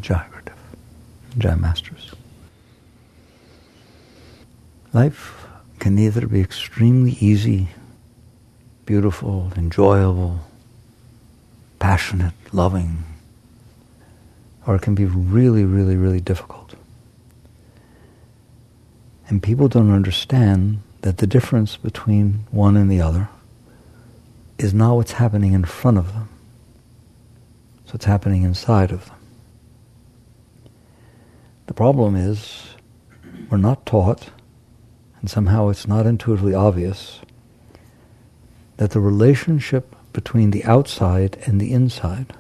Jai Gurudev. Jai Masters. Life can either be extremely easy, beautiful, enjoyable, passionate, loving, or it can be really, really, really difficult. And people don't understand that the difference between one and the other is not what's happening in front of them. It's what's happening inside of them. The problem is we're not taught, and somehow it's not intuitively obvious, that the relationship between the outside and the inside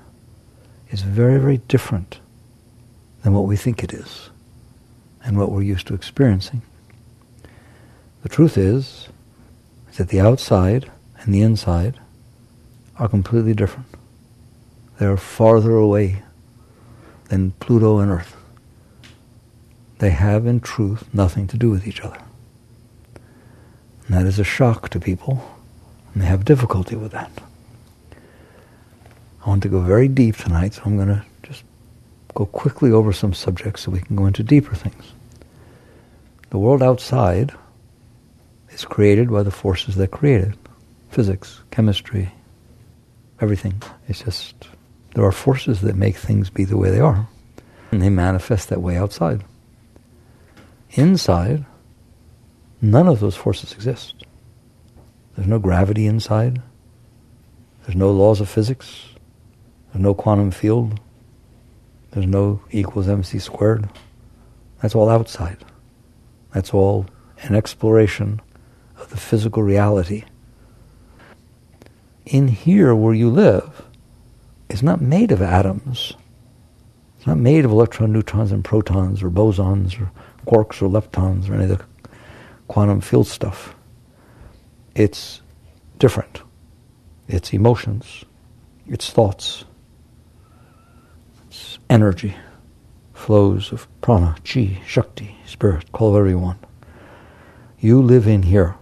is very, very different than what we think it is and what we're used to experiencing. The truth is that the outside and the inside are completely different. They are farther away than Pluto and Earth. They have, in truth, nothing to do with each other. And that is a shock to people, and they have difficulty with that. I want to go very deep tonight, so I'm going to just go quickly over some subjects so we can go into deeper things. The world outside is created by the forces that create it. Physics, chemistry, everything. It's just, there are forces that make things be the way they are, and they manifest that way outside. Inside, none of those forces exist. There's no gravity inside. There's no laws of physics. There's no quantum field. There's no E equals mc squared. That's all outside. That's all an exploration of the physical reality. In here where you live, it's not made of atoms. It's not made of electrons, neutrons, and protons, or bosons, or quarks, or leptons, or any of the quantum field stuff. It's different. It's emotions. It's thoughts. It's energy. Flows of prana, chi, shakti, spirit, call it whatever you want. You live in here.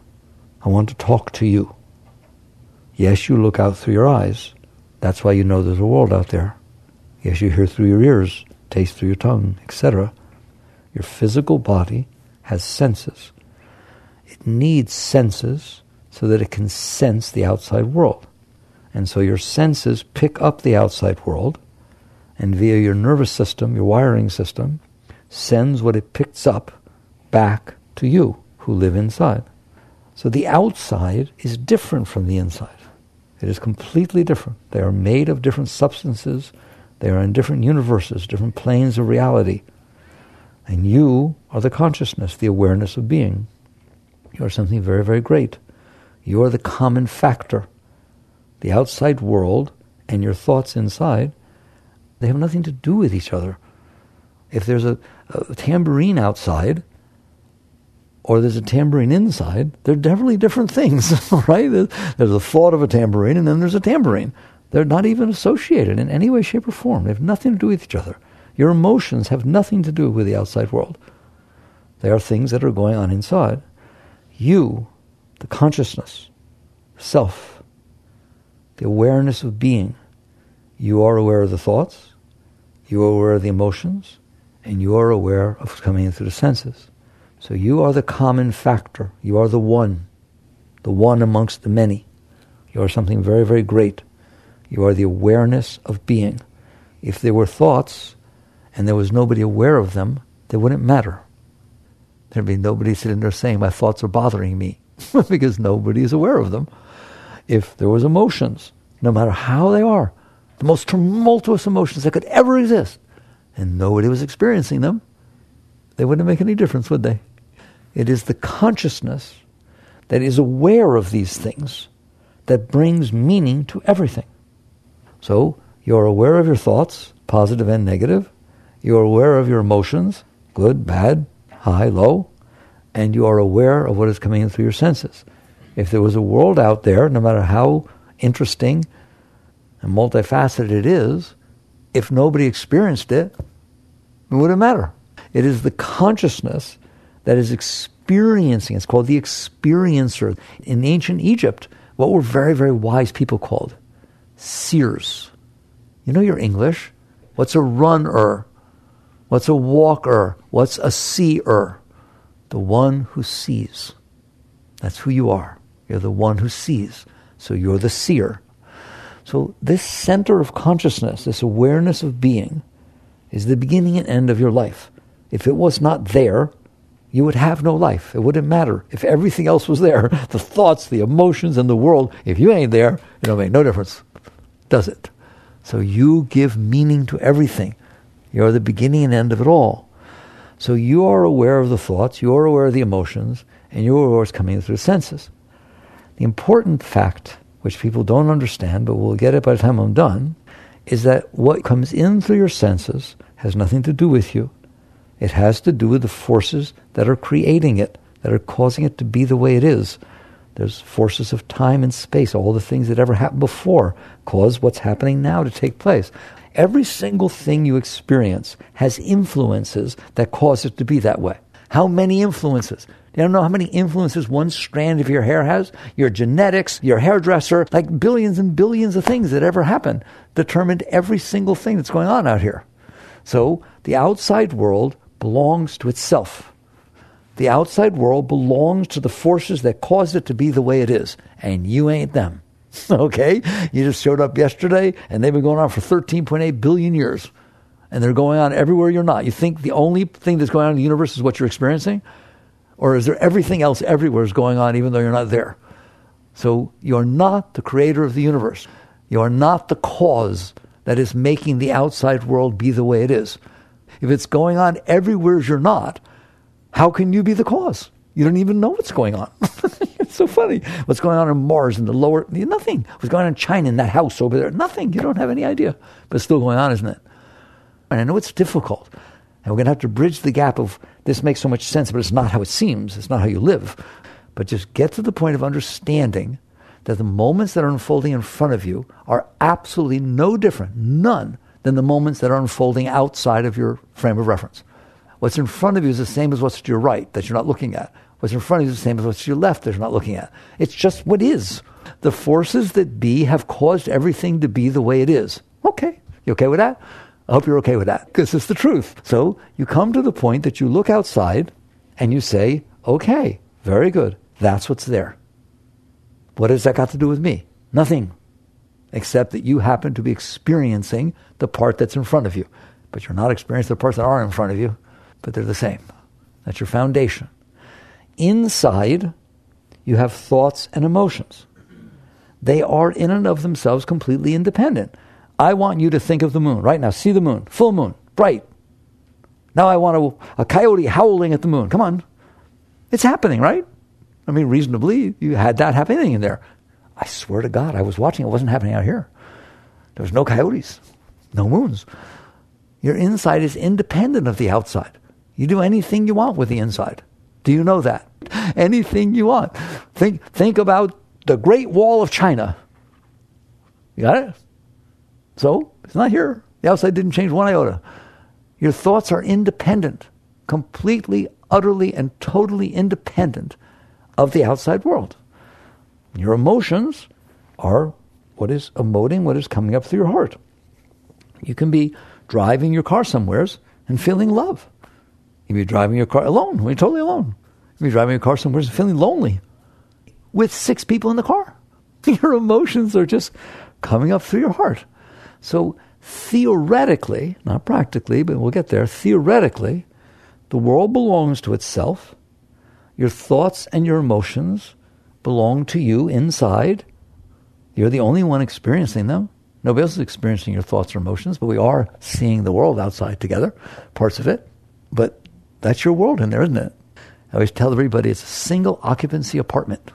I want to talk to you. Yes, you look out through your eyes. That's why you know there's a world out there. Yes, you hear through your ears, taste through your tongue, etc. Your physical body has senses. It needs senses so that it can sense the outside world. And so your senses pick up the outside world, and via your nervous system, your wiring system, sends what it picks up back to you, who live inside. So the outside is different from the inside. It is completely different. They are made of different substances. They are in different universes, different planes of reality. And you are the consciousness, the awareness of being. You are something very, very great. You are the common factor. The outside world and your thoughts inside, they have nothing to do with each other. If there's a tambourine outside, or there's a tambourine inside, they're definitely different things, right? There's a thought of a tambourine, and then there's a tambourine. They're not even associated in any way, shape, or form. They have nothing to do with each other. Your emotions have nothing to do with the outside world. They are things that are going on inside. You, the consciousness, self, the awareness of being, you are aware of the thoughts, you are aware of the emotions, and you are aware of what's coming in through the senses. So you are the common factor. You are the one amongst the many. You are something very, very great. You are the awareness of being. If there were thoughts and there was nobody aware of them, they wouldn't matter. There'd be nobody sitting there saying, my thoughts are bothering me, because nobody is aware of them. If there was emotions, no matter how they are, the most tumultuous emotions that could ever exist, and nobody was experiencing them, they wouldn't make any difference, would they? It is the consciousness that is aware of these things that brings meaning to everything. So, you're aware of your thoughts, positive and negative. You're aware of your emotions, good, bad, high, low. And you are aware of what is coming in through your senses. If there was a world out there, no matter how interesting and multifaceted it is, if nobody experienced it, it wouldn't matter. It is the consciousness that is experiencing. It's called the experiencer. In ancient Egypt, what were very, very wise people called? Seers. You know your English. What's a runner? What's a walker? What's a seer? The one who sees. That's who you are. You're the one who sees. So you're the seer. So this center of consciousness, this awareness of being, is the beginning and end of your life. If it was not there, you would have no life. It wouldn't matter. If everything else was there, the thoughts, the emotions, and the world, if you ain't there, it'll make no difference, does it? So you give meaning to everything. You're the beginning and end of it all. So you are aware of the thoughts, you are aware of the emotions, and you are aware of what's coming through the senses. The important fact, which people don't understand, but we'll get it by the time I'm done, is that what comes in through your senses has nothing to do with you. It has to do with the forces that are creating it, that are causing it to be the way it is. There's forces of time and space. All the things that ever happened before cause what's happening now to take place. Every single thing you experience has influences that cause it to be that way. How many influences? You don't know how many influences one strand of your hair has? Your genetics, your hairdresser, like billions and billions of things that ever happened determined every single thing that's going on out here. So the outside world belongs to itself. The outside world belongs to the forces that caused it to be the way it is. And you ain't them. Okay? You just showed up yesterday, and they've been going on for 13.8 billion years. And they're going on everywhere you're not. You think the only thing that's going on in the universe is what you're experiencing? Or is there everything else everywhere is going on even though you're not there? So you're not the creator of the universe. You are not the cause that is making the outside world be the way it is. If it's going on everywhere you're not, how can you be the cause? You don't even know what's going on. It's so funny. What's going on Mars in the lower, nothing. What's going on in China in that house over there, nothing. You don't have any idea. But it's still going on, isn't it? And I know it's difficult. And we're going to have to bridge the gap of this makes so much sense, but it's not how it seems. It's not how you live. But just get to the point of understanding that the moments that are unfolding in front of you are absolutely no different, none, than the moments that are unfolding outside of your frame of reference. What's in front of you is the same as what's to your right that you're not looking at. What's in front of you is the same as what's to your left that you're not looking at. It's just what is. The forces that be have caused everything to be the way it is. Okay. You okay with that? I hope you're okay with that, because it's the truth. So you come to the point that you look outside and you say, okay, very good. That's what's there. What has that got to do with me? Nothing. Except that you happen to be experiencing the part that's in front of you. But you're not experiencing the parts that are in front of you, but they're the same. That's your foundation. Inside, you have thoughts and emotions. They are in and of themselves completely independent. I want you to think of the moon right now. See the moon, full moon, bright. Now I want a coyote howling at the moon. Come on. It's happening, right? I mean, reasonably, you had that happening in there. I swear to God, I was watching. It wasn't happening out here. There was no coyotes, no moons. Your inside is independent of the outside. You do anything you want with the inside. Do you know that? Anything you want. Think about the Great Wall of China. You got it? So, it's not here. The outside didn't change one iota. Your thoughts are independent, completely, utterly, and totally independent of the outside world. Your emotions are what is emoting, what is coming up through your heart. You can be driving your car somewheres and feeling love. You can be driving your car alone, when you're totally alone. You can be driving your car somewheres and feeling lonely with 6 people in the car. Your emotions are just coming up through your heart. So theoretically, not practically, but we'll get there, theoretically, the world belongs to itself. Your thoughts and your emotions belong to you inside. You're the only one experiencing them. Nobody else is experiencing your thoughts or emotions, but we are seeing the world outside together, parts of it. But that's your world in there, isn't it? I always tell everybody it's a single occupancy apartment.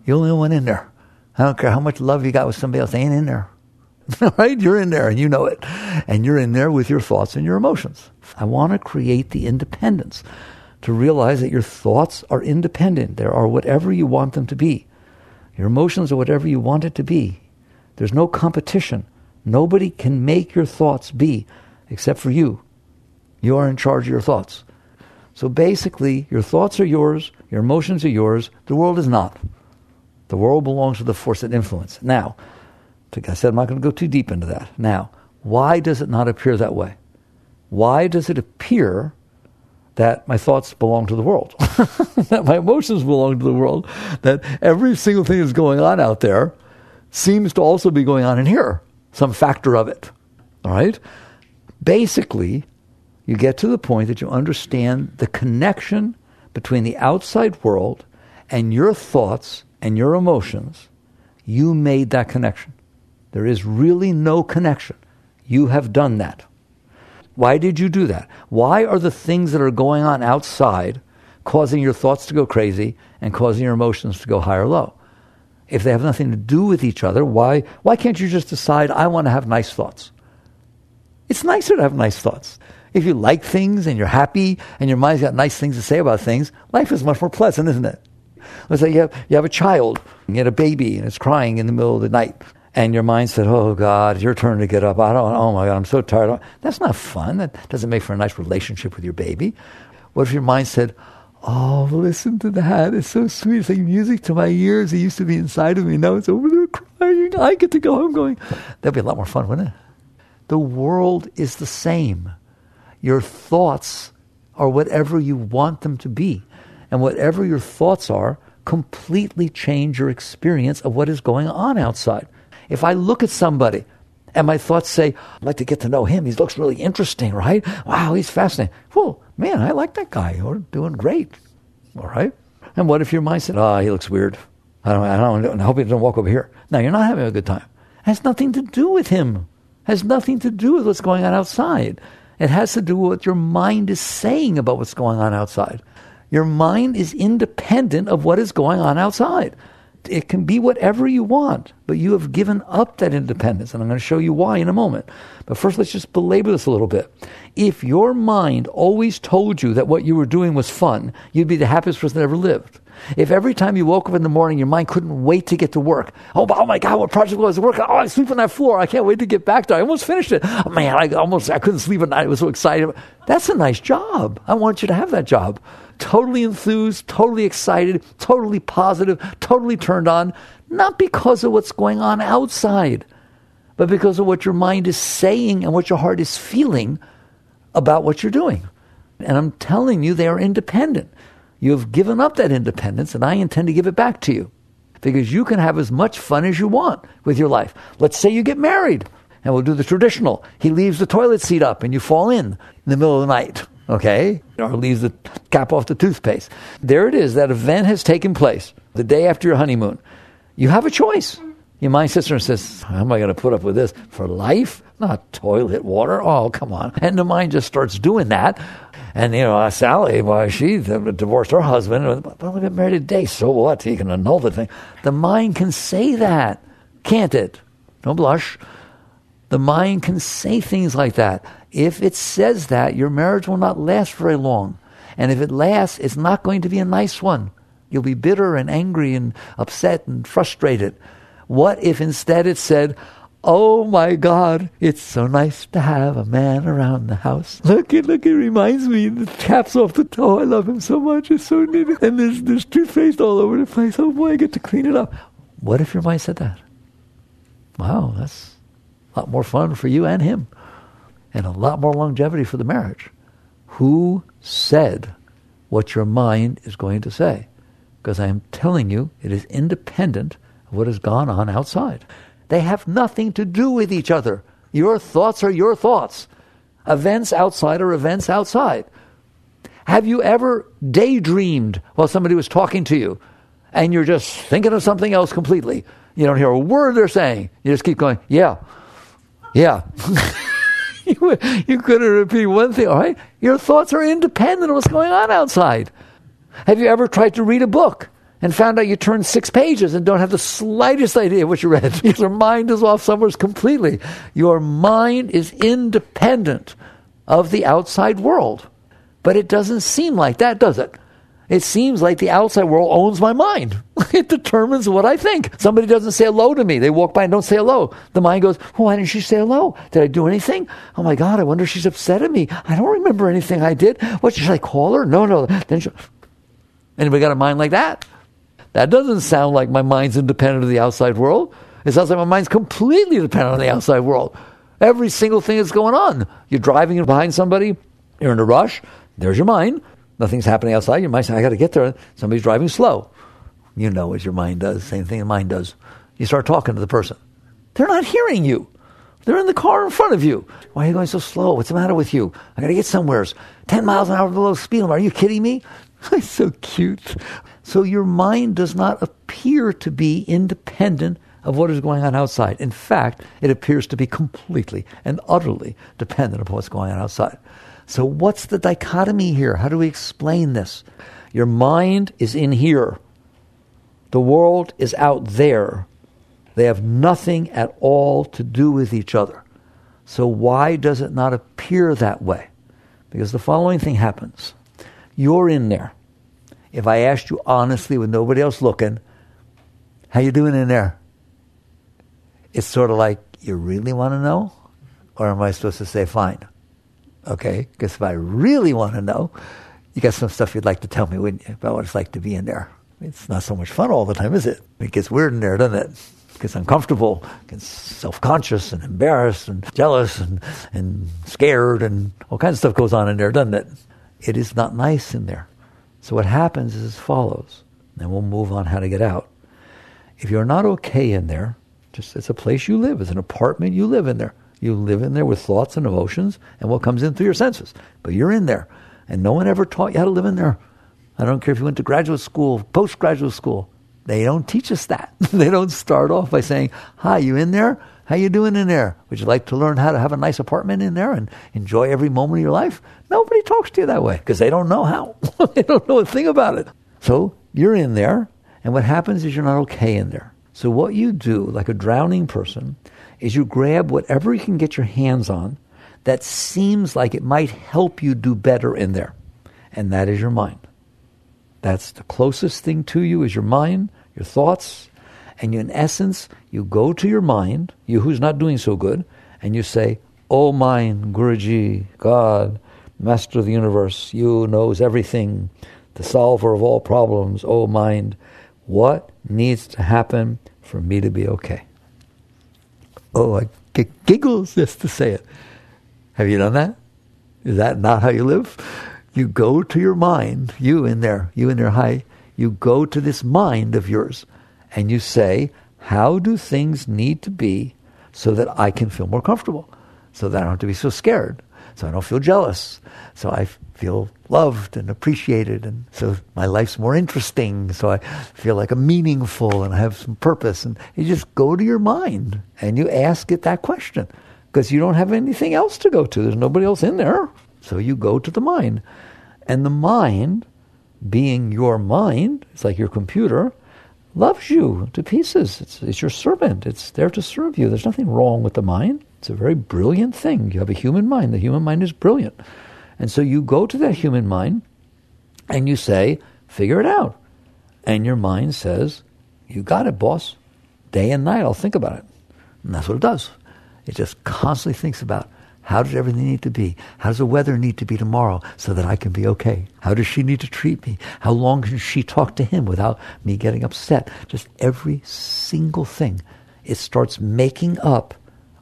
You're the only one in there. I don't care how much love you got with somebody else, they ain't in there. Right? You're in there and you know it. And you're in there with your thoughts and your emotions. I want to create the independence to realize that your thoughts are independent. They are whatever you want them to be. Your emotions are whatever you want it to be. There's no competition. Nobody can make your thoughts be except for you. You are in charge of your thoughts. So basically, your thoughts are yours, your emotions are yours, the world is not. The world belongs to the force that influences. Now, like I said, I'm not going to go too deep into that. Now, Why does it not appear that way? Why does it appear that my thoughts belong to the world, that my emotions belong to the world, that every single thing that's going on out there seems to also be going on in here, some factor of it, all right? Basically, you get to the point that you understand the connection between the outside world and your thoughts and your emotions. You made that connection. There is really no connection. You have done that. Why did you do that? Why are the things that are going on outside causing your thoughts to go crazy and causing your emotions to go high or low? If they have nothing to do with each other, why can't you just decide, I want to have nice thoughts? It's nicer to have nice thoughts. If you like things and you're happy and your mind's got nice things to say about things, life is much more pleasant, isn't it? Let's say you have a child, you had a baby and it's crying in the middle of the night. And your mind said, oh God, it's your turn to get up. Oh my God, I'm so tired. That's not fun. That doesn't make for a nice relationship with your baby. What if your mind said, oh, listen to that. It's so sweet. It's like music to my ears. It used to be inside of me. Now it's over there crying. I get to go home going. That'd be a lot more fun, wouldn't it? The world is the same. Your thoughts are whatever you want them to be. And whatever your thoughts are completely change your experience of what is going on outside. If I look at somebody and my thoughts say, I'd like to get to know him. He looks really interesting, right? Wow, he's fascinating. Well, man, I like that guy. We're doing great. All right? And what if your mind said, he looks weird. I hope he doesn't walk over here. Now, you're not having a good time. It has nothing to do with him. It has nothing to do with what's going on outside. It has to do with what your mind is saying about what's going on outside. Your mind is independent of what is going on outside. It can be whatever you want, but you have given up that independence, and I'm going to show you why in a moment. But first, let's just belabor this a little bit. If your mind always told you that what you were doing was fun, you'd be the happiest person that ever lived. If every time you woke up in the morning, your mind couldn't wait to get to work. Oh my God, what project was work? Oh, I sleep on that floor. I can't wait to get back to it. I almost finished it. Oh, man, I couldn't sleep at night. I was so excited. That's a nice job. I want you to have that job. Totally enthused, totally excited, totally positive, totally turned on, not because of what's going on outside, but because of what your mind is saying and what your heart is feeling about what you're doing. And I'm telling you, they are independent. You have given up that independence, and I intend to give it back to you, because you can have as much fun as you want with your life. Let's say you get married, and we'll do the traditional. He leaves the toilet seat up, and you fall in the middle of the night. Okay, or leaves the cap off the toothpaste. There it is. That event has taken place the day after your honeymoon. You have a choice. Your mind sits there and says, how am I going to put up with this for life? Not toilet water. Oh, come on. And the mind just starts doing that. And, Sally, she divorced her husband. Well, they've been married a day. So what? He can annul the thing. The mind can say that, can't it? Don't blush. The mind can say things like that. If it says that, your marriage will not last very long. And if it lasts, it's not going to be a nice one. You'll be bitter and angry and upset and frustrated. What if instead it said, oh my God, it's so nice to have a man around the house. Look, it reminds me, the cap's off the toe. I love him so much. It's so neat. And there's toothpaste all over the place. Oh boy, I get to clean it up. What if your mind said that? Wow, that's a lot more fun for you and him. And a lot more longevity for the marriage. Who said what your mind is going to say? Because I am telling you, it is independent of what has gone on outside. They have nothing to do with each other. Your thoughts are your thoughts. Events outside are events outside. Have you ever daydreamed while somebody was talking to you and you're just thinking of something else completely? You don't hear a word they're saying. You just keep going, yeah. You couldn't repeat one thing, all right? Your thoughts are independent of what's going on outside. Have you ever tried to read a book and found out you turned 6 pages and don't have the slightest idea what you read? Your mind is off somewhere completely. Your mind is independent of the outside world. But it doesn't seem like that, does it? It seems like the outside world owns my mind. It determines what I think. Somebody doesn't say hello to me. They walk by and don't say hello. The mind goes, oh, why didn't she say hello? Did I do anything? Oh my God, I wonder if she's upset at me. I don't remember anything I did. What, should I call her? No. Then anybody got a mind like that? That doesn't sound like my mind's independent of the outside world. It sounds like my mind's completely dependent on the outside world. Every single thing that's going on. You're driving behind somebody, you're in a rush, there's your mind. Nothing's happening outside. Your mind says, I got to get there. Somebody's driving slow. You know what your mind does. Same thing the mind does. You start talking to the person. They're not hearing you. They're in the car in front of you. Why are you going so slow? What's the matter with you? I got to get somewhere. 10 miles an hour below speed limit. Are you kidding me? It's so cute. So your mind does not appear to be independent of what is going on outside. In fact, it appears to be completely and utterly dependent upon what's going on outside. So what's the dichotomy here? How do we explain this? Your mind is in here. The world is out there. They have nothing at all to do with each other. So why does it not appear that way? Because the following thing happens. You're in there. If I asked you honestly with nobody else looking, how you doing in there? It's sort of like, you really want to know? Or am I supposed to say, fine? Okay, because if I really want to know, you got some stuff you'd like to tell me, wouldn't you, about what it's like to be in there? It's not so much fun all the time, is it? It gets weird in there, doesn't it? It gets uncomfortable, it gets self-conscious and embarrassed and jealous and scared, and all kinds of stuff goes on in there, doesn't it? It is not nice in there. So what happens is as follows, and we'll move on how to get out. If you're not okay in there, just it's a place you live, it's an apartment you live in there. You live in there with thoughts and emotions and what comes in through your senses. But you're in there. And no one ever taught you how to live in there. I don't care if you went to graduate school, postgraduate school. They don't teach us that. They don't start off by saying, hi, you in there? How you doing in there? Would you like to learn how to have a nice apartment in there and enjoy every moment of your life? Nobody talks to you that way because they don't know how. They don't know a thing about it. So you're in there, and what happens is you're not okay in there. So what you do, like a drowning person, is you grab whatever you can get your hands on that seems like it might help you do better in there. And that is your mind. That's the closest thing to you is your mind, your thoughts. And you, in essence, you go to your mind, you who's not doing so good, and you say, oh mind, Guruji, God, Master of the universe, you knows everything, the solver of all problems, oh mind, what needs to happen for me to be okay? Oh, I get giggles just to say it. Have you done that? Is that not how you live? You go to your mind, you in there, hi. You go to this mind of yours and you say, how do things need to be so that I can feel more comfortable? So that I don't have to be so scared. So I don't feel jealous. So I feel loved and appreciated. And so my life's more interesting. So I feel like I'm meaningful and I have some purpose. And you just go to your mind and you ask it that question. Because you don't have anything else to go to. There's nobody else in there. So you go to the mind. And the mind, being your mind, it's like your computer, loves you to pieces. It's your servant. It's there to serve you. There's nothing wrong with the mind. It's a very brilliant thing. You have a human mind. The human mind is brilliant. And so you go to that human mind and you say, figure it out. And your mind says, you got it, boss. Day and night, I'll think about it. And that's what it does. It just constantly thinks about, how does everything need to be? How does the weather need to be tomorrow so that I can be okay? How does she need to treat me? How long can she talk to him without me getting upset? Just every single thing. It starts making up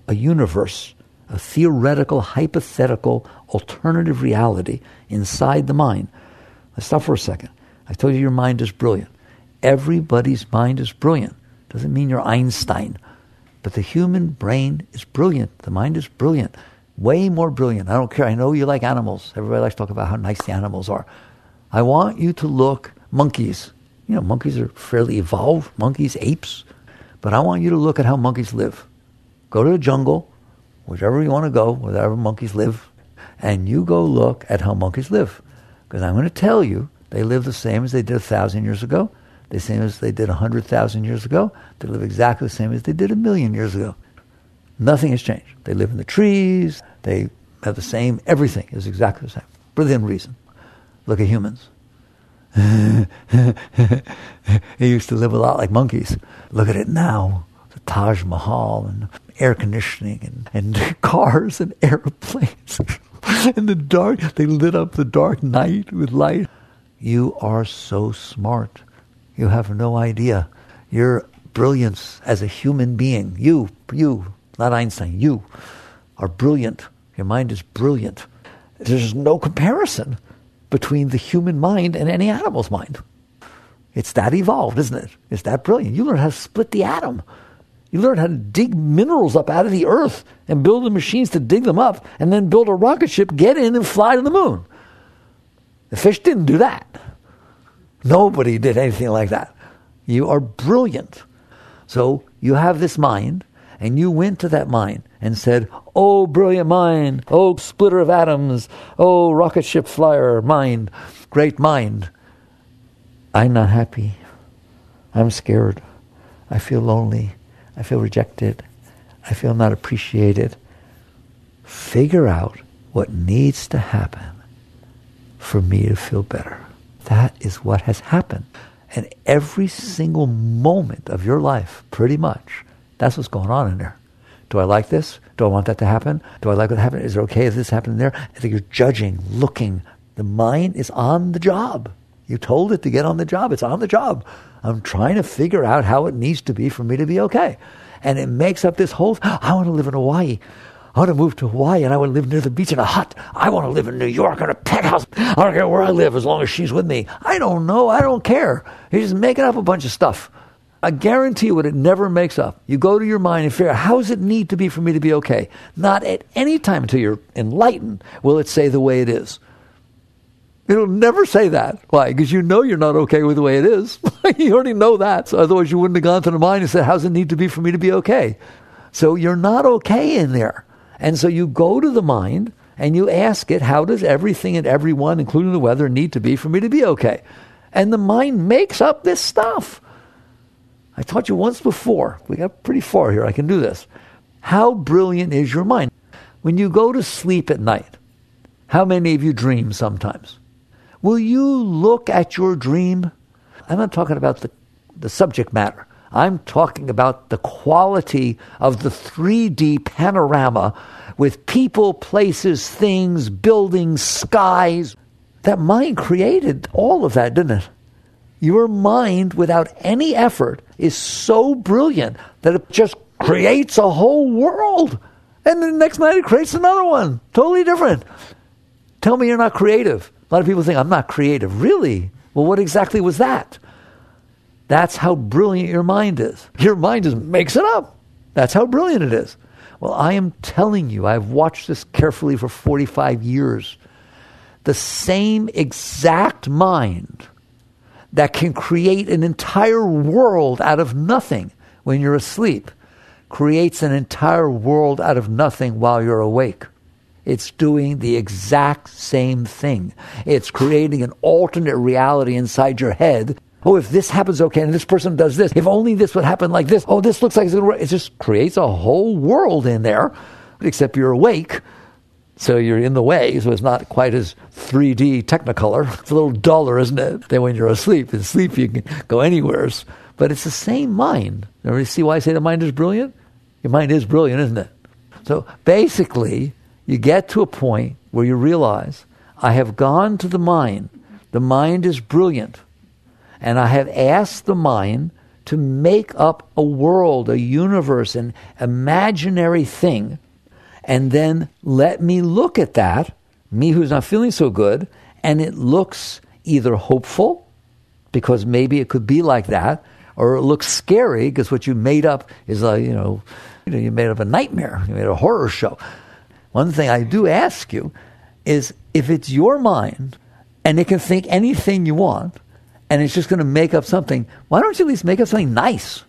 a universe, a theoretical, hypothetical, alternative reality inside the mind. Let's stop for a second. I told you your mind is brilliant. Everybody's mind is brilliant. Doesn't mean you're Einstein. But the human brain is brilliant. The mind is brilliant. Way more brilliant. I don't care. I know you like animals. Everybody likes to talk about how nice the animals are. I want you to look, monkeys. You know, monkeys are fairly evolved. Monkeys, apes. But I want you to look at how monkeys live. Go to the jungle, whichever you want to go, wherever monkeys live, and you go look at how monkeys live. Because I'm going to tell you, they live the same as they did 1,000 years ago, the same as they did 100,000 years ago. They live exactly the same as they did 1,000,000 years ago. Nothing has changed. They live in the trees. They have the same. Everything is exactly the same. Within reason. Look at humans. They used to live a lot like monkeys. Look at it now. The Taj Mahal and air conditioning and cars and airplanes. In the dark, they lit up the dark night with light. You are so smart. You have no idea. Your brilliance as a human being, you, not Einstein, you are brilliant. Your mind is brilliant. There's no comparison between the human mind and any animal's mind. It's that evolved, isn't it? It's that brilliant. You learn how to split the atom. You learn how to dig minerals up out of the earth and build the machines to dig them up and then build a rocket ship, get in and fly to the moon. The fish didn't do that. Nobody did anything like that. You are brilliant. So you have this mind, and you went to that mind and said, oh, brilliant mind, oh, splitter of atoms, oh, rocket ship flyer mind, great mind. I'm not happy. I'm scared. I feel lonely. I feel rejected. I feel not appreciated. Figure out what needs to happen for me to feel better. That is what has happened. And every single moment of your life, pretty much, that's what's going on in there. Do I like this? Do I want that to happen? Do I like what happened? Is it okay if this happened there? I think you're judging, looking. The mind is on the job. You told it to get on the job. It's on the job. I'm trying to figure out how it needs to be for me to be okay. And it makes up this whole, I want to live in Hawaii. I want to move to Hawaii and I want to live near the beach in a hut. I want to live in New York in a penthouse. I don't care where I live as long as she's with me. I don't know. I don't care. You're just making up a bunch of stuff. I guarantee you what it never makes up. You go to your mind and figure out, how does it need to be for me to be okay? Not at any time until you're enlightened will it say the way it is. It'll never say that. Why? Because you know you're not okay with the way it is. You already know that. So otherwise you wouldn't have gone to the mind and said, how does it need to be for me to be okay? So you're not okay in there. And so you go to the mind and you ask it, how does everything and everyone, including the weather, need to be for me to be okay? And the mind makes up this stuff. I taught you once before. We got pretty far here. I can do this. How brilliant is your mind? When you go to sleep at night, how many of you dream sometimes? Will you look at your dream? I'm not talking about the subject matter. I'm talking about the quality of the 3D panorama with people, places, things, buildings, skies. That mind created all of that, didn't it? Your mind, without any effort, is so brilliant that it just creates a whole world. And the next night it creates another one, totally different. Tell me you're not creative. A lot of people think, I'm not creative. Really? Well, what exactly was that? That's how brilliant your mind is. Your mind just makes it up. That's how brilliant it is. Well, I am telling you, I've watched this carefully for 45 years. The same exact mind that can create an entire world out of nothing when you're asleep creates an entire world out of nothing while you're awake. It's doing the exact same thing. It's creating an alternate reality inside your head. Oh, if this happens, okay, and this person does this. If only this would happen like this. Oh, this looks like it's going to work. It just creates a whole world in there, except you're awake. So you're in the way, so it's not quite as 3D Technicolor. It's a little duller, isn't it, than when you're asleep. In sleep, you can go anywhere. But it's the same mind. You see why I say the mind is brilliant? Your mind is brilliant, isn't it? So basically, you get to a point where you realize, I have gone to the mind. The mind is brilliant. And I have asked the mind to make up a world, a universe, an imaginary thing, and then let me look at that, me who's not feeling so good, and it looks either hopeful, because maybe it could be like that, or it looks scary, because what you made up is you made up a nightmare, you made a horror show. One thing I do ask you is, if it's your mind, and it can think anything you want, and it's just going to make up something, why don't you at least make up something nice?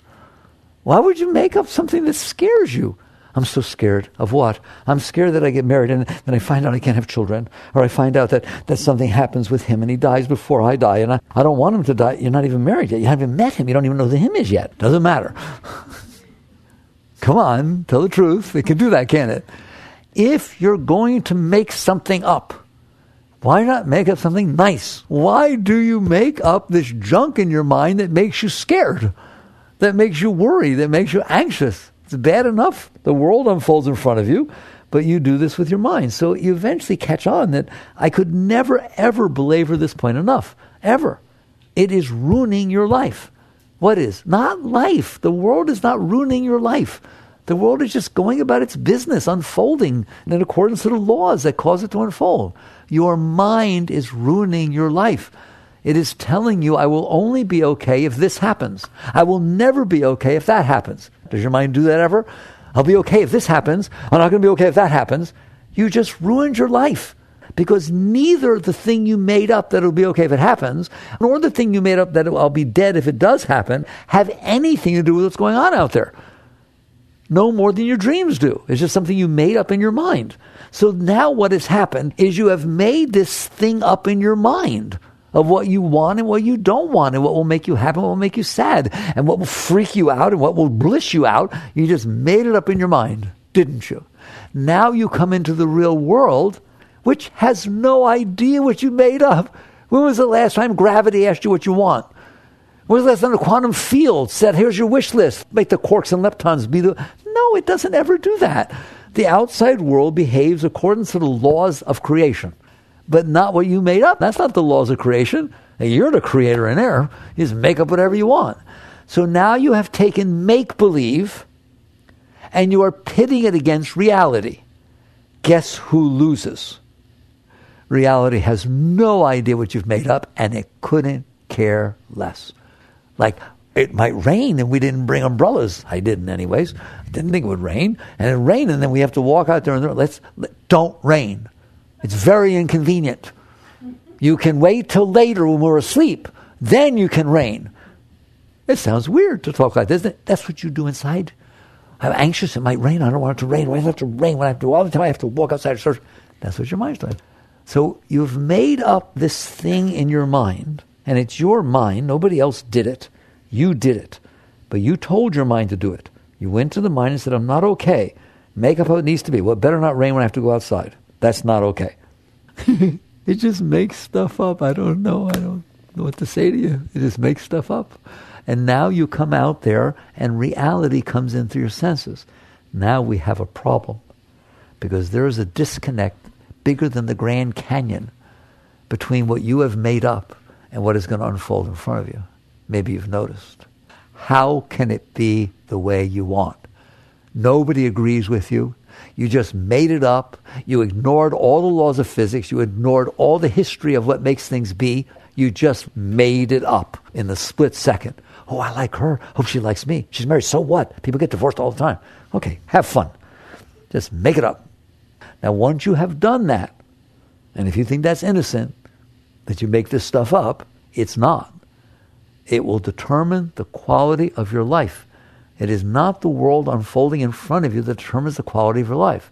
Why would you make up something that scares you? I'm so scared of what? I'm scared that I get married and then I find out I can't have children. Or I find out that something happens with him and he dies before I die. And I don't want him to die. You're not even married yet. You haven't met him. You don't even know who him is yet. Doesn't matter. Come on, tell the truth. It can do that, can't it? If you're going to make something up, why not make up something nice? Why do you make up this junk in your mind that makes you scared, that makes you worry, that makes you anxious? It's bad enough the world unfolds in front of you, but you do this with your mind. So you eventually catch on that I could never, ever belabor this point enough. Ever. It is ruining your life. What is? Not life. The world is not ruining your life. The world is just going about its business, unfolding in accordance to the laws that cause it to unfold. Your mind is ruining your life. It is telling you, I will only be okay if this happens. I will never be okay if that happens. Does your mind do that ever? I'll be okay if this happens. I'm not going to be okay if that happens. You just ruined your life. Because neither the thing you made up that it'll be okay if it happens, nor the thing you made up that I'll be dead if it does happen, have anything to do with what's going on out there. No more than your dreams do. It's just something you made up in your mind. So now what has happened is you have made this thing up in your mind of what you want and what you don't want, and what will make you happy and what will make you sad, and what will freak you out and what will bliss you out. You just made it up in your mind, didn't you? Now you come into the real world, which has no idea what you made up. When was the last time gravity asked you what you want? When was the last time the quantum field said, here's your wish list, make the quarks and leptons be the... No, it doesn't ever do that. The outside world behaves according to the laws of creation, but not what you made up. That's not the laws of creation. You're the creator in there. You just make up whatever you want. So now you have taken make-believe and you are pitting it against reality. Guess who loses? Reality has no idea what you've made up, and it couldn't care less. Like, it might rain and we didn't bring umbrellas. I didn't anyways. I didn't think it would rain. And it rained, and then we have to walk out there and don't rain. It's very inconvenient. You can wait till later when we're asleep. Then you can rain. It sounds weird to talk like this. That's what you do inside. I'm anxious. It might rain. I don't want it to rain. Why does it have to rain when I have to? All the time I have to walk outside to search. That's what your mind's doing. So you've made up this thing in your mind, and it's your mind. Nobody else did it. You did it. But you told your mind to do it. You went to the mind and said, I'm not okay. Make up how it needs to be. Well, it better not rain when I have to go outside. That's not okay. It just makes stuff up. I don't know what to say to you. It just makes stuff up. And now you come out there and reality comes in through your senses. Now we have a problem, because there is a disconnect bigger than the Grand Canyon between what you have made up and what is going to unfold in front of you. Maybe you've noticed. How can it be the way you want? Nobody agrees with you. You just made it up. You ignored all the laws of physics. You ignored all the history of what makes things be. You just made it up in the split second. Oh, I like her. Hope she likes me. She's married. So what? People get divorced all the time. Okay, have fun. Just make it up. Now, once you have done that, and if you think that's innocent, that you make this stuff up, it's not. It will determine the quality of your life. It is not the world unfolding in front of you that determines the quality of your life.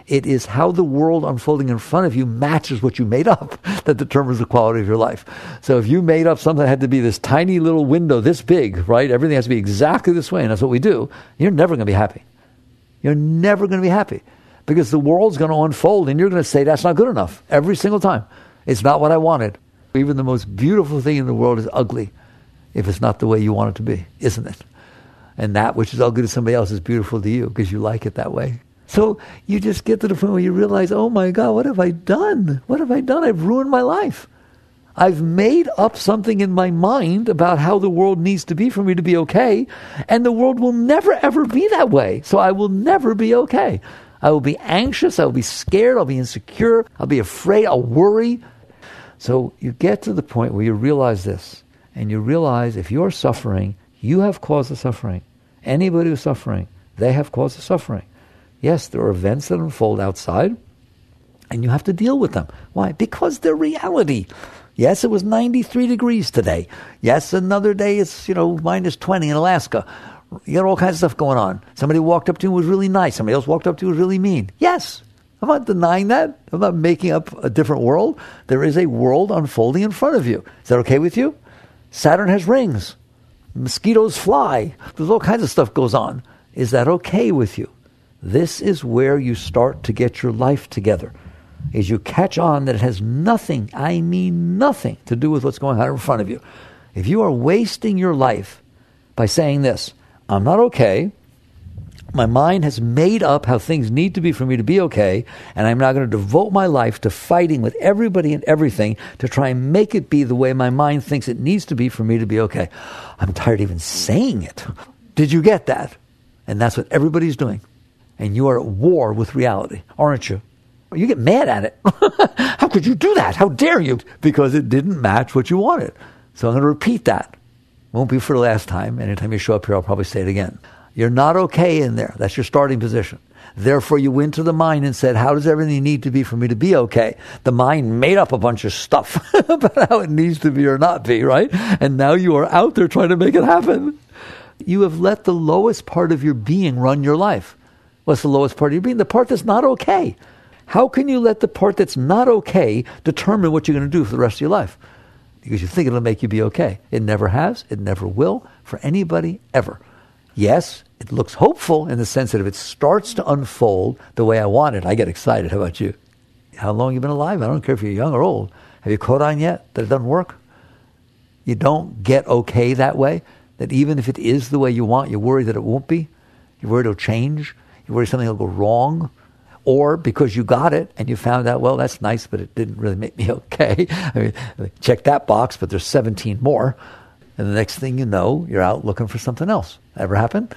It is how the world unfolding in front of you matches what you made up that determines the quality of your life. So if you made up something that had to be this tiny little window this big, right? Everything has to be exactly this way, and that's what we do. You're never going to be happy. You're never going to be happy, because the world's going to unfold and you're going to say, that's not good enough every single time. It's not what I wanted. Even the most beautiful thing in the world is ugly if it's not the way you want it to be, isn't it? And that which is ugly to somebody else is beautiful to you because you like it that way. So you just get to the point where you realize, oh my God, what have I done? What have I done? I've ruined my life. I've made up something in my mind about how the world needs to be for me to be okay, and the world will never ever be that way. So I will never be okay. I will be anxious, I will be scared, I'll be insecure, I'll be afraid, I'll worry. So you get to the point where you realize this, and you realize if you're suffering, you have caused the suffering. Anybody who's suffering, they have caused the suffering. Yes, there are events that unfold outside, and you have to deal with them. Why? Because they're reality. Yes, it was 93 degrees today. Yes, another day it's, minus 20 in Alaska. You got all kinds of stuff going on. Somebody walked up to you and was really nice. Somebody else walked up to you and was really mean. Yes, I'm not denying that. I'm not making up a different world. There is a world unfolding in front of you. Is that okay with you? Saturn has rings. Mosquitoes fly. There's all kinds of stuff goes on. Is that okay with you? This is where you start to get your life together. Is you catch on that it has nothing, I mean nothing, to do with what's going on in front of you. If you are wasting your life by saying this, I'm not okay, my mind has made up how things need to be for me to be okay, and I'm now going to devote my life to fighting with everybody and everything to try and make it be the way my mind thinks it needs to be for me to be okay. I'm tired of even saying it. Did you get that? And that's what everybody's doing. And you are at war with reality, aren't you? You get mad at it. How could you do that? How dare you? Because it didn't match what you wanted. So I'm going to repeat that. Won't be for the last time. Anytime you show up here, I'll probably say it again. You're not okay in there. That's your starting position. Therefore, you went to the mind and said, how does everything need to be for me to be okay? The mind made up a bunch of stuff about how it needs to be or not be, right? And now you are out there trying to make it happen. You have let the lowest part of your being run your life. What's the lowest part of your being? The part that's not okay. How can you let the part that's not okay determine what you're going to do for the rest of your life? Because you think it'll make you be okay. It never has. It never will for anybody ever. Yes, it looks hopeful in the sense that if it starts to unfold the way I want it, I get excited. How about you? How long have you been alive? I don't care if you're young or old. Have you caught on yet that it doesn't work? You don't get okay that way? That even if it is the way you want, you're worried that it won't be? You're worried it'll change? You're worried something will go wrong? Or because you got it and you found out, well, that's nice, but it didn't really make me okay. I mean, check that box, but there's 17 more. And the next thing you know, you're out looking for something else. Ever happen?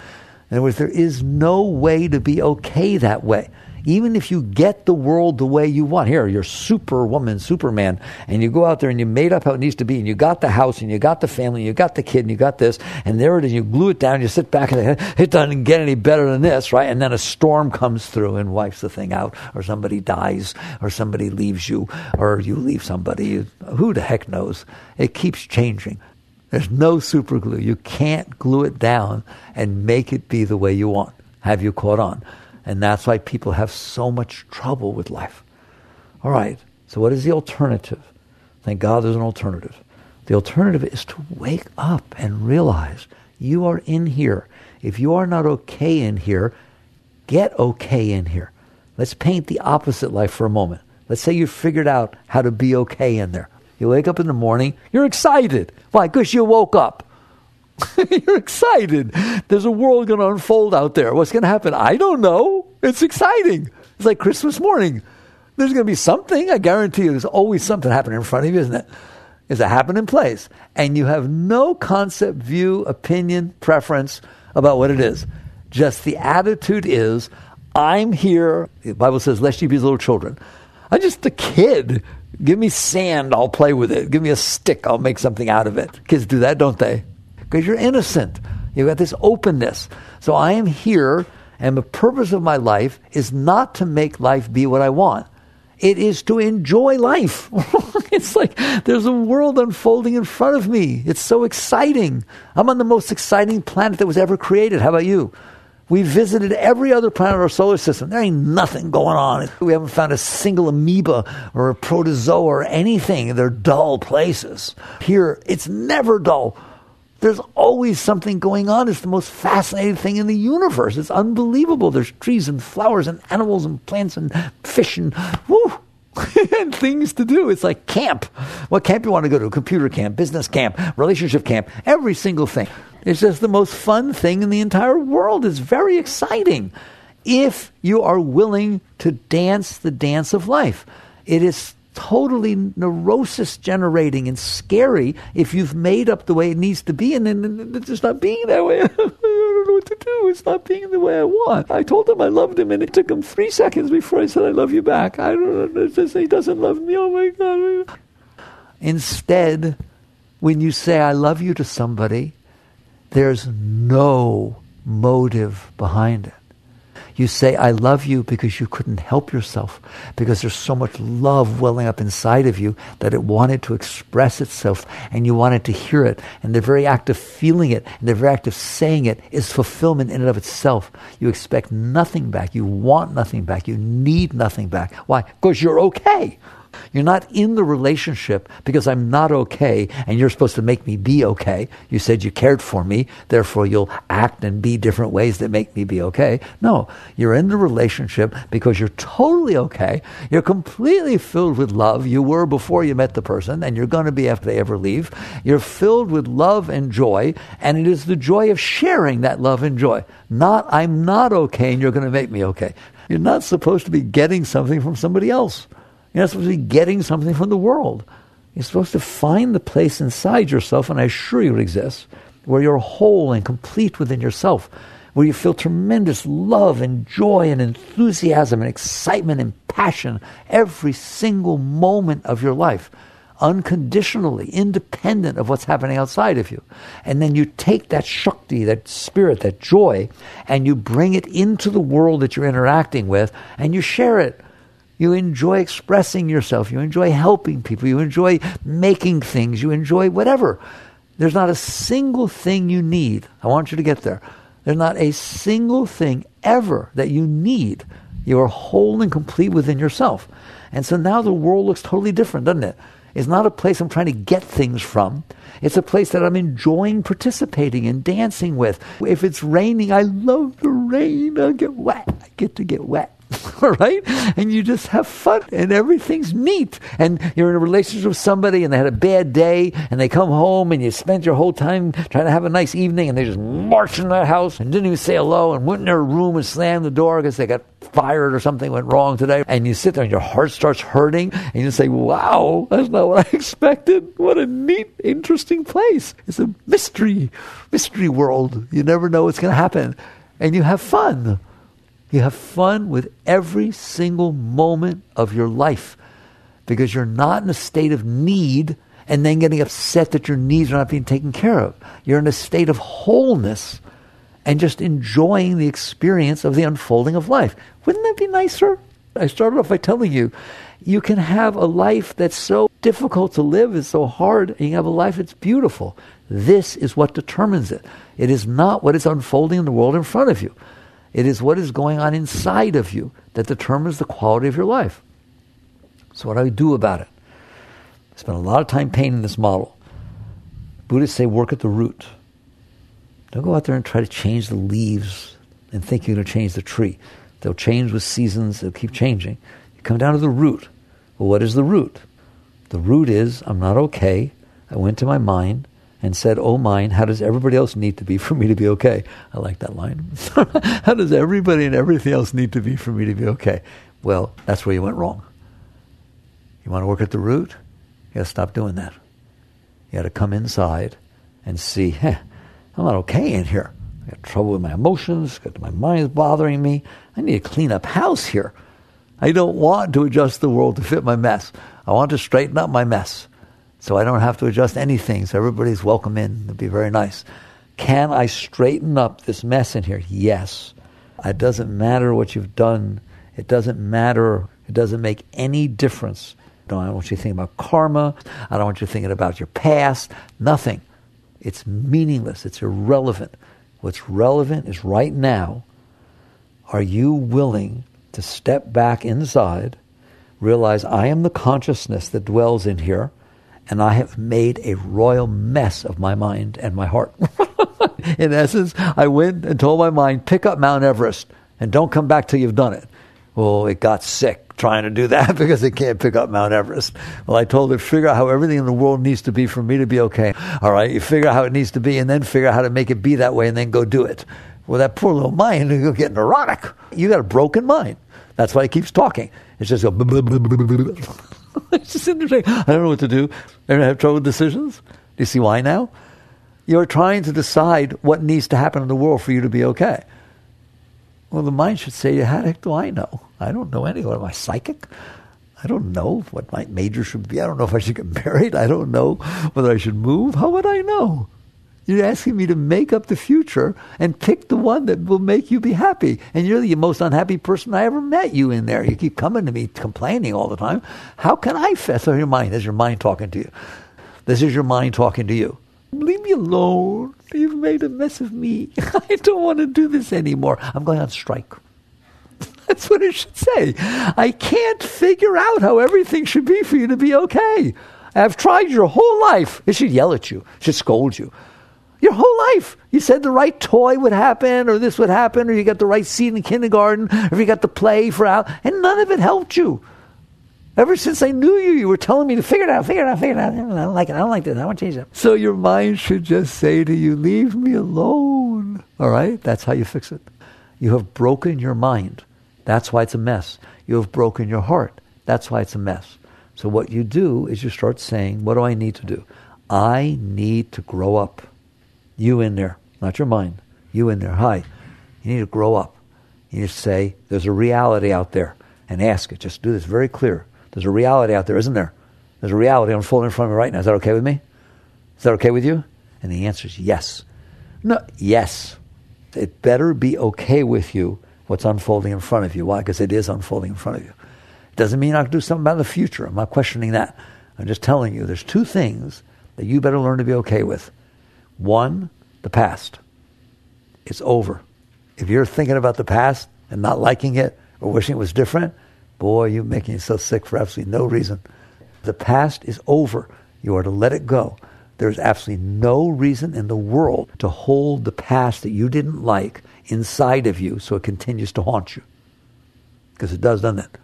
In other words, there is no way to be okay that way. Even if you get the world the way you want. Here, you're Superwoman, Superman, and you go out there and you made up how it needs to be, and you got the house, and you got the family, and you got the kid, and you got this, and there it is, you glue it down, you sit back, and it doesn't get any better than this, right? And then a storm comes through and wipes the thing out, or somebody dies, or somebody leaves you, or you leave somebody. Who the heck knows? It keeps changing. There's no super glue. You can't glue it down and make it be the way you want. Have you caught on? And that's why people have so much trouble with life. All right, so what is the alternative? Thank God there's an alternative. The alternative is to wake up and realize you are in here. If you are not okay in here, get okay in here. Let's paint the opposite life for a moment. Let's say you figured out how to be okay in there. You wake up in the morning, you're excited. Why? Because you woke up. You're excited. There's a world going to unfold out there. What's going to happen? I don't know. It's exciting. It's like Christmas morning. There's going to be something. I guarantee you there's always something happening in front of you, isn't it? It's a happening place. And you have no concept, view, opinion, preference about what it is. Just the attitude is, I'm here. The Bible says, lest ye be as little children. I'm just a kid. Give me sand, I'll play with it. Give me a stick, I'll make something out of it. Kids do that, don't they? Because you're innocent. You've got this openness. So I am here, and the purpose of my life is not to make life be what I want. It is to enjoy life. It's like there's a world unfolding in front of me. It's so exciting. I'm on the most exciting planet that was ever created. How about you? We visited every other planet of our solar system. There ain't nothing going on. We haven't found a single amoeba or a protozoa or anything. They're dull places. Here, it's never dull. There's always something going on. It's the most fascinating thing in the universe. It's unbelievable. There's trees and flowers and animals and plants and fish and woo, and things to do. It's like camp. What camp you want to go to? Computer camp, business camp, relationship camp, every single thing. It's just the most fun thing in the entire world. It's very exciting if you are willing to dance the dance of life. It is totally neurosis generating and scary if you've made up the way it needs to be and then it's just not being that way. I don't know what to do. It's not being the way I want. I told him I loved him and it took him 3 seconds before I said I love you back. I don't know. It's just, he doesn't love me. Oh my God. Instead, when you say I love you to somebody, there's no motive behind it. You say, I love you because you couldn't help yourself, because there's so much love welling up inside of you that it wanted to express itself and you wanted to hear it. And the very act of feeling it and the very act of saying it is fulfillment in and of itself. You expect nothing back. You want nothing back. You need nothing back. Why? Because you're okay. You're not in the relationship because I'm not okay and you're supposed to make me be okay. You said you cared for me, therefore you'll act and be different ways that make me be okay. No, you're in the relationship because you're totally okay. You're completely filled with love. You were before you met the person and you're going to be after they ever leave. You're filled with love and joy, and it is the joy of sharing that love and joy. Not, I'm not okay and you're going to make me okay. You're not supposed to be getting something from somebody else. You're not supposed to be getting something from the world. You're supposed to find the place inside yourself, and I assure you it exists, where you're whole and complete within yourself, where you feel tremendous love and joy and enthusiasm and excitement and passion every single moment of your life, unconditionally, independent of what's happening outside of you. And then you take that Shakti, that spirit, that joy, and you bring it into the world that you're interacting with, and you share it. You enjoy expressing yourself. You enjoy helping people. You enjoy making things. You enjoy whatever. There's not a single thing you need. I want you to get there. There's not a single thing ever that you need. You are whole and complete within yourself. And so now the world looks totally different, doesn't it? It's not a place I'm trying to get things from. It's a place that I'm enjoying participating and dancing with. If it's raining, I love the rain. I get wet. I get to get wet. All right? And you just have fun and everything's neat. And you're in a relationship with somebody and they had a bad day and they come home and you spent your whole time trying to have a nice evening and they just marched in that house and didn't even say hello and went in their room and slammed the door because they got fired or something went wrong today. And you sit there and your heart starts hurting and you say, wow, that's not what I expected. What a neat, interesting place. It's a mystery world. You never know what's going to happen. And you have fun. You have fun with every single moment of your life because you're not in a state of need and then getting upset that your needs are not being taken care of. You're in a state of wholeness and just enjoying the experience of the unfolding of life. Wouldn't that be nicer? I started off by telling you, you can have a life that's so difficult to live, it's so hard, and you have a life that's beautiful. This is what determines it. It is not what is unfolding in the world in front of you. It is what is going on inside of you that determines the quality of your life. So what do I do about it? I spent a lot of time painting this model. Buddhists say work at the root. Don't go out there and try to change the leaves and think you're going to change the tree. They'll change with seasons. They'll keep changing. You come down to the root. Well, what is the root? The root is, I'm not okay. I went to my mind and said, oh mind, how does everybody else need to be for me to be okay? I like that line. How does everybody and everything else need to be for me to be okay? Well, that's where you went wrong. You want to work at the root? You got to stop doing that. You got to come inside and see, I'm not okay in here. I got trouble with my emotions, my mind's bothering me. I need to clean up house here. I don't want to adjust the world to fit my mess. I want to straighten up my mess. So I don't have to adjust anything, so everybody's welcome in. It'd be very nice. Can I straighten up this mess in here? Yes. It doesn't matter what you've done. It doesn't matter. It doesn't make any difference. I don't want you thinking about karma. I don't want you thinking about your past. Nothing. It's meaningless. It's irrelevant. What's relevant is right now, are you willing to step back inside, realize I am the consciousness that dwells in here, and I have made a royal mess of my mind and my heart. In essence, I went and told my mind, pick up Mount Everest and don't come back till you've done it. Well, it got sick trying to do that because it can't pick up Mount Everest. Well, I told it, figure out how everything in the world needs to be for me to be okay. All right, you figure out how it needs to be and then figure out how to make it be that way and then go do it. Well, that poor little mind will get neurotic. You got a broken mind. That's why it keeps talking. It's just go, blah, blah, blah, blah, blah, blah. It's just sitting there saying, I don't know what to do. Ever have trouble with decisions? Do you see why now? You're trying to decide what needs to happen in the world for you to be okay. Well, the mind should say, how the heck do I know? I don't know anyone. Am I psychic? I don't know what my major should be. I don't know if I should get married. I don't know whether I should move. How would I know? You're asking me to make up the future and pick the one that will make you be happy. And you're the most unhappy person I ever met you in there. You keep coming to me complaining all the time. How can I fess on your mind? Is your mind talking to you? This is your mind talking to you. Leave me alone. You've made a mess of me. I don't want to do this anymore. I'm going on strike. That's what it should say. I can't figure out how everything should be for you to be okay. I've tried your whole life. It should yell at you. It should scold you. Your whole life. You said the right toy would happen, or this would happen, or you got the right seat in kindergarten, or you got the play for out, and none of it helped you. Ever since I knew you, you were telling me to figure it out. I don't like it. I don't like this. I want to change it. So your mind should just say to you, leave me alone. All right? That's how you fix it. You have broken your mind. That's why it's a mess. You have broken your heart. That's why it's a mess. So what you do is you start saying, what do I need to do? I need to grow up. You in there, not your mind. You in there. Hi. You need to grow up. You need to say, there's a reality out there, and ask it. Just do this very clear. There's a reality out there, isn't there? There's a reality unfolding in front of me right now. Is that okay with me? Is that okay with you? And the answer is yes. No, yes. It better be okay with you, what's unfolding in front of you. Why? Because it is unfolding in front of you. It doesn't mean I can do something about the future. I'm not questioning that. I'm just telling you, there's two things that you better learn to be okay with. One, the past. It's over. If you're thinking about the past and not liking it or wishing it was different, boy, you're making yourself sick for absolutely no reason. The past is over. You are to let it go. There's absolutely no reason in the world to hold the past that you didn't like inside of you so it continues to haunt you. Because it does, doesn't it?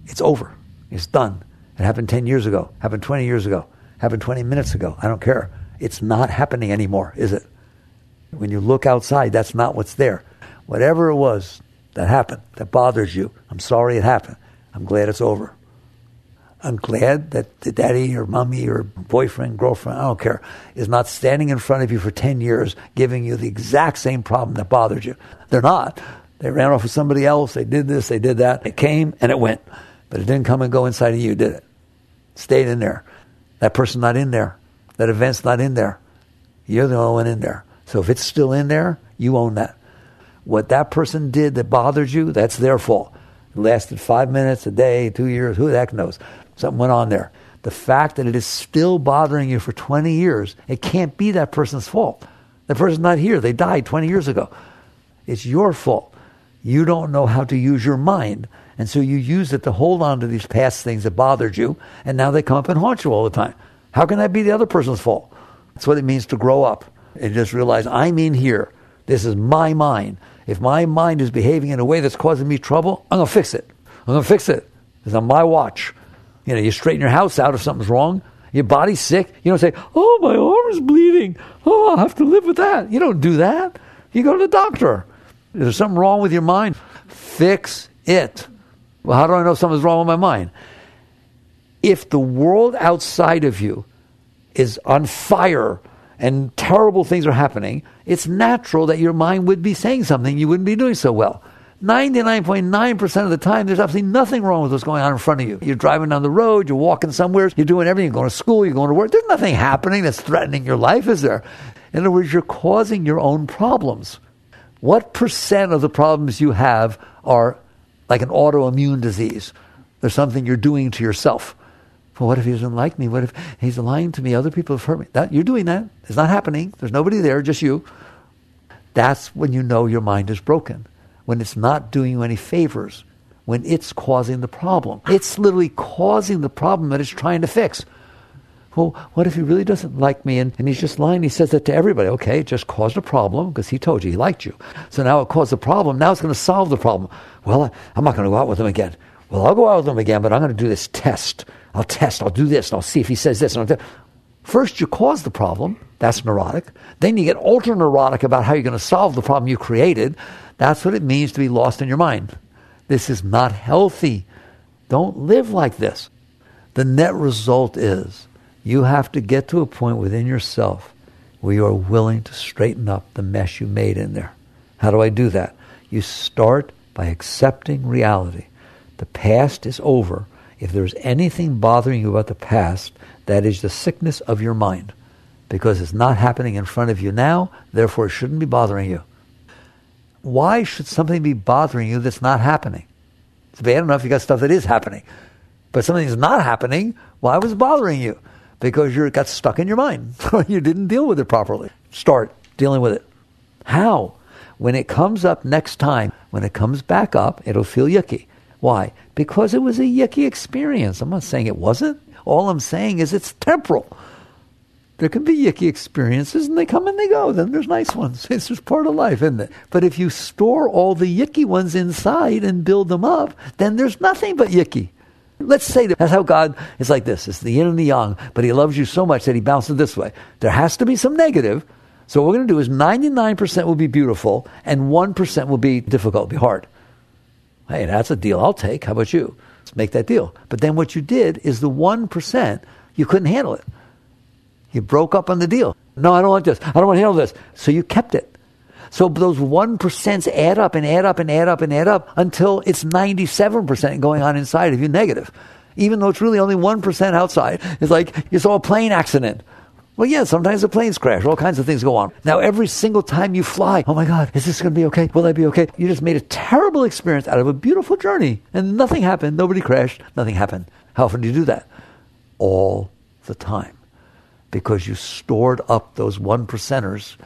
It's over. It's done. It happened 10 years ago, happened 20 years ago, happened 20 minutes ago. I don't care. It's not happening anymore, is it? When you look outside, that's not what's there. Whatever it was that happened, that bothers you, I'm sorry it happened. I'm glad it's over. I'm glad that the daddy or mommy or boyfriend, girlfriend, I don't care, is not standing in front of you for 10 years giving you the exact same problem that bothered you. They're not. They ran off with somebody else. They did this. They did that. It came and it went. But it didn't come and go inside of you, did it? Stayed in there. That person's not in there. That event's not in there. You're the only one in there. So if it's still in there, you own that. What that person did that bothered you, that's their fault. It lasted 5 minutes, a day, 2 years, who the heck knows? Something went on there. The fact that it is still bothering you for 20 years, it can't be that person's fault. That person's not here. They died 20 years ago. It's your fault. You don't know how to use your mind. And so you use it to hold on to these past things that bothered you, and now they come up and haunt you all the time. How can that be the other person's fault? That's what it means to grow up and just realize, I'm in here. This is my mind. If my mind is behaving in a way that's causing me trouble, I'm going to fix it. I'm going to fix it. It's on my watch. You know, you straighten your house out if something's wrong. Your body's sick. You don't say, oh, my arm is bleeding. Oh, I'll have to live with that. You don't do that. You go to the doctor. Is there something wrong with your mind? Fix it. Well, how do I know something's wrong with my mind? If the world outside of you is on fire and terrible things are happening, it's natural that your mind would be saying something you wouldn't be doing so well. 99.9% of the time, there's absolutely nothing wrong with what's going on in front of you. You're driving down the road, you're walking somewhere, you're doing everything, you're going to school, you're going to work. There's nothing happening that's threatening your life, is there? In other words, you're causing your own problems. What percent of the problems you have are like an autoimmune disease? There's something you're doing to yourself. Well, what if he doesn't like me? What if he's lying to me? Other people have hurt me. You're doing that. It's not happening. There's nobody there, just you. That's when you know your mind is broken. When it's not doing you any favors. When it's causing the problem. It's literally causing the problem that it's trying to fix. Well, what if he really doesn't like me and he's just lying? He says that to everybody. Okay, it just caused a problem because he told you he liked you. So now it caused a problem. Now it's going to solve the problem. Well, I'm not going to go out with him again. Well, I'll go out with him again, but I'm going to do this test. I'll do this, and I'll see if he says this. First, you cause the problem. That's neurotic. Then you get ultra neurotic about how you're going to solve the problem you created. That's what it means to be lost in your mind. This is not healthy. Don't live like this. The net result is you have to get to a point within yourself where you are willing to straighten up the mess you made in there. How do I do that? You start by accepting reality. The past is over. If there's anything bothering you about the past, that is the sickness of your mind. Because it's not happening in front of you now, therefore it shouldn't be bothering you. Why should something be bothering you that's not happening? It's bad enough you got stuff that is happening. But something that's not happening, why was it bothering you? Because you got stuck in your mind. You didn't deal with it properly. Start dealing with it. How? When it comes up next time, when it comes back up, it'll feel yucky. Why? Because it was a yucky experience. I'm not saying it wasn't. All I'm saying is it's temporal. There can be yucky experiences and they come and they go. Then there's nice ones. It's just part of life, isn't it? But if you store all the yucky ones inside and build them up, then there's nothing but yucky. Let's say that's how God is like this. It's the yin and the yang, but he loves you so much that he bounces this way. There has to be some negative. So what we're going to do is 99% will be beautiful and 1% will be difficult, be hard. Hey, that's a deal I'll take. How about you? Let's make that deal. But then what you did is the 1%, you couldn't handle it. You broke up on the deal. No, I don't like this. I don't want to handle this. So you kept it. So those 1% add up and add up and add up and add up until it's 97% going on inside of you negative. Even though it's really only 1% outside. It's like you saw a plane accident. Well, yeah, sometimes the planes crash. All kinds of things go on. Now, every single time you fly, oh my God, is this going to be okay? Will I be okay? You just made a terrible experience out of a beautiful journey. And nothing happened. Nobody crashed. Nothing happened. How often do you do that? All the time. Because you stored up those 1%ers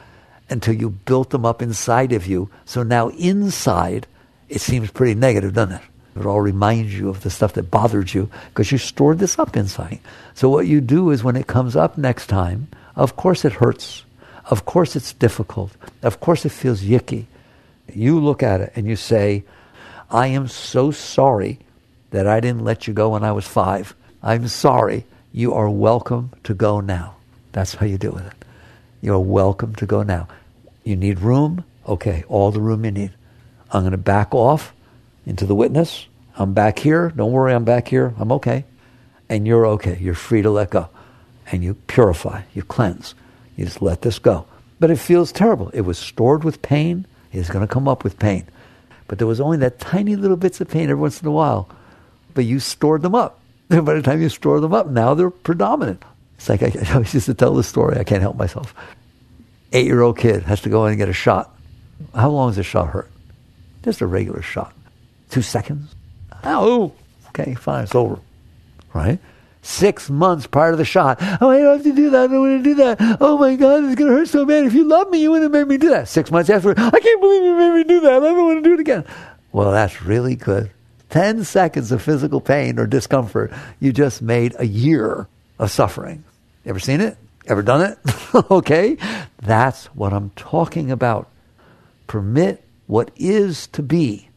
until you built them up inside of you. So now inside, it seems pretty negative, doesn't it? It all reminds you of the stuff that bothered you because you stored this up inside. So what you do is when it comes up next time, of course it hurts. Of course it's difficult. Of course it feels yicky. You look at it and you say, I am so sorry that I didn't let you go when I was 5. I'm sorry. You are welcome to go now. That's how you deal with it. You're welcome to go now. You need room? Okay, all the room you need. I'm going to back off into the witness. I'm back here. Don't worry, I'm back here. I'm okay. And you're okay. You're free to let go. And you purify. You cleanse. You just let this go. But it feels terrible. It was stored with pain. It's going to come up with pain. But there was only that tiny little bits of pain every once in a while. But you stored them up. And by the time you store them up, now they're predominant. It's like I always used to tell this story. I can't help myself. 8-year-old kid has to go in and get a shot. How long does a shot hurt? Just a regular shot. 2 seconds? Oh, okay, fine, it's over. Right? 6 months prior to the shot. Oh, I don't have to do that. I don't want to do that. Oh my God, it's going to hurt so bad. If you love me, you wouldn't have made me do that. 6 months after, I can't believe you made me do that. I don't want to do it again. Well, that's really good. 10 seconds of physical pain or discomfort. You just made a year of suffering. Ever seen it? Ever done it? Okay? That's what I'm talking about. Permit what is to be.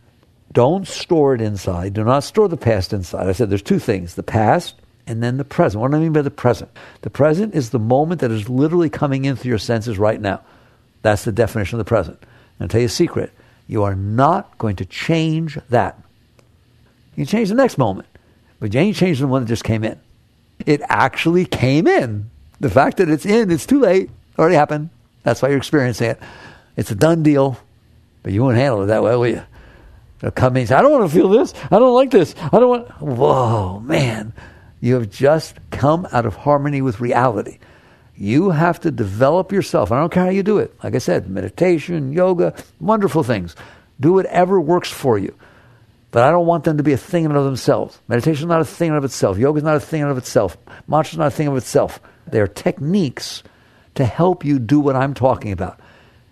Don't store it inside. Do not store the past inside. I said there's 2 things, the past and then the present. What do I mean by the present? The present is the moment that is literally coming in through your senses right now. That's the definition of the present. And I'll tell you a secret. You are not going to change that. You can change the next moment, but you ain't changing the one that just came in. It actually came in. The fact that it's in, it's too late. Already happened. That's why you're experiencing it. It's a done deal, but you won't handle it that way, will you? They'll come in and say, I don't want to feel this. I don't like this. I don't want... Whoa, man. You have just come out of harmony with reality. You have to develop yourself. I don't care how you do it. Like I said, meditation, yoga, wonderful things. Do whatever works for you. But I don't want them to be a thing in and of themselves. Meditation is not a thing in and of itself. Yoga is not a thing in and of itself. Mantra is not a thing of itself. They are techniques to help you do what I'm talking about,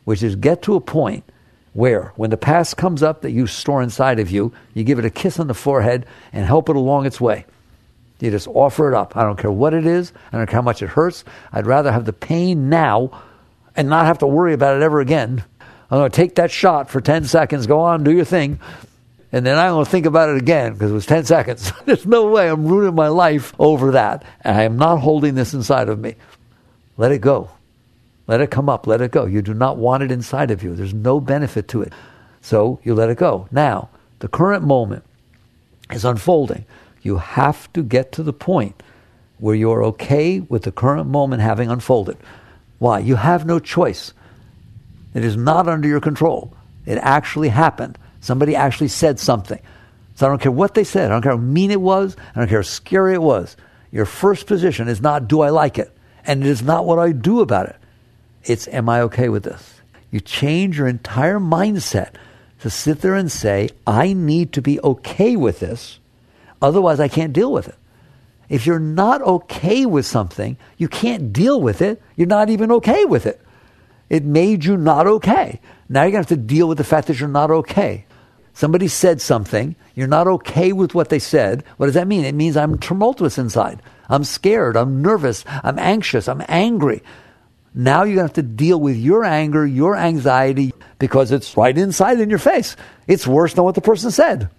which is get to a point where when the past comes up that you store inside of you, you give it a kiss on the forehead and help it along its way. You just offer it up. I don't care what it is. I don't care how much it hurts. I'd rather have the pain now and not have to worry about it ever again. I'm going to take that shot for 10 seconds, go on, do your thing, and then I'm going to think about it again because it was 10 seconds. There's no way I'm ruining my life over that. And I am not holding this inside of me. Let it go. Let it come up. Let it go. You do not want it inside of you. There's no benefit to it. So you let it go. Now, the current moment is unfolding. You have to get to the point where you're okay with the current moment having unfolded. Why? You have no choice. It is not under your control. It actually happened. Somebody actually said something. So I don't care what they said. I don't care how mean it was. I don't care how scary it was. Your first position is not, do I like it? And it is not what I do about it. It's, am I okay with this? You change your entire mindset to sit there and say, I need to be okay with this. Otherwise, I can't deal with it. If you're not okay with something, you can't deal with it. You're not even okay with it. It made you not okay. Now you're going to have to deal with the fact that you're not okay. Somebody said something. You're not okay with what they said. What does that mean? It means I'm tumultuous inside. I'm scared. I'm nervous. I'm anxious. I'm angry. Now you're going to have to deal with your anger, your anxiety, because it's right inside in your face. It's worse than what the person said.